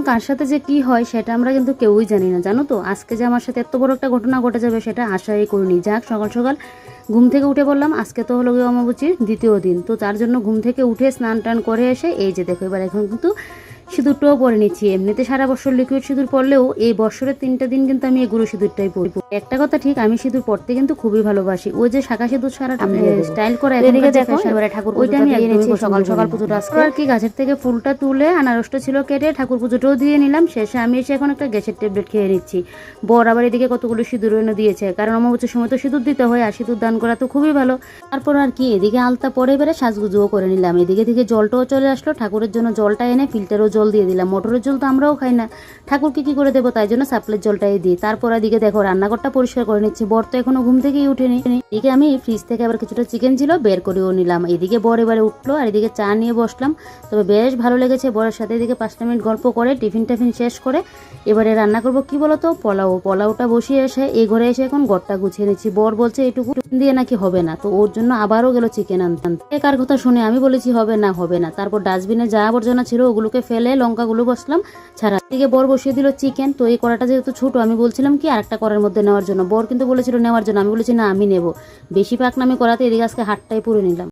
কার সাথে যে কি হয় সেটা আমরা কিন্তু কেউই জানি না, জানো তো। আজকে যে আমার সাথে এত বড় একটা ঘটনা ঘটে যাবে সেটা আশাই করিনি। যাক, সকাল সকাল ঘুম থেকে উঠে বললাম আজকে তো হলো গিয়ে অমাবস্যার দ্বিতীয় দিন, তো তার জন্য ঘুম থেকে উঠে স্নান টান করে এসে এই যে দেখো এবার এখন কিন্তু সিঁদুরটাও পরে নিচ্ছি। এমনিতে সারা বছর লিকুইড সিঁদুর পরলেও এই বছরের 3টা দিন কিন্তু আমি এই গুঁড়ো সিঁদুরটাই পরি। একটা কথা ঠিক, আমি সিঁদুর পরতে কিন্তু খুবই ভালোবাসি। ওই যে শাখা সিঁদুর সারা স্টাইল করে এদিকে দেখো এবারে ঠাকুর ওইটা আমি একদমই সকাল সকাল পুজোটা আজকে আর কি গাছের থেকে ফুলটা তুলে আনারসটা ছিল কেটে ঠাকুর পুজোটাও দিয়ে নিলাম। শেষে আমি এসে এখন একটা গ্যাসের ট্যাবলেট খেয়ে নিচ্ছি। বর আবার এদিকে কতগুলো সিঁদুর এনে দিয়েছে, কারণ অমাবস্যার সময় তো সিঁদুর দিতে হয় আর সিঁদুর দান করা তো খুবই ভালো। তারপর আর কি এদিকে আলতা পরে এবারে সাজগুজুও করে নিলাম। এদিকে থেকে জলটাও চলে আসলো, ঠাকুরের জন্য জলটা এনে ফিল্টারও জল দিয়ে দিলাম। মোটরের জল তো আমরাও খাই না, ঠাকুরকে কি করে দেবো, তাই জন্য সাপ্লাইয়ের জলটাই দিই। তারপর এদিকে দেখো রান্নাঘরটা পরিষ্কার করে নিচ্ছি। বর তো এখনো ঘুম থেকেই উঠেনি। এদিকে আমি ফ্রিজ থেকে আবার কিছুটা চিকেন ছিল বের করেও নিলাম। এদিকে বর এবারে উঠলো আর এদিকে চা নিয়ে বসলাম। তবে বেশ ভালো লেগেছে বরের সাথে। এদিকে 5টা মিনিট গল্প করে টিফিন শেষ করে এবারে রান্না করবো কি বলতো, পোলাওটা বসিয়ে এসে এই ঘরে এসে এখন ঘরটা গুছিয়ে নিচ্ছি। বর বলছে এটুকু দিয়ে নাকি হবে না, তো ওর জন্য আবারও গেল চিকেন আনতে। কার কথা শুনে আমি বলেছি হবে না। তারপর ডাস্টবিনে যা আবর্জনা ছিল ওগুলোকে ফেলে লঙ্কাগুলো বসলাম ছাড়া। এদিকে বর বসিয়ে দিল চিকেন। তো এই কড়াটা যেহেতু ছোট, আমি বলছিলাম কি আরেকটা কড়ার মধ্যে নেওয়ার জন্য, বর কিন্তু বলেছিল নেওয়ার জন্য। আমি বলেছি না আমি নেব। বেশি পাকনামি করাতে এদিকে আজকে হাতটাই পুড়ে নিলাম।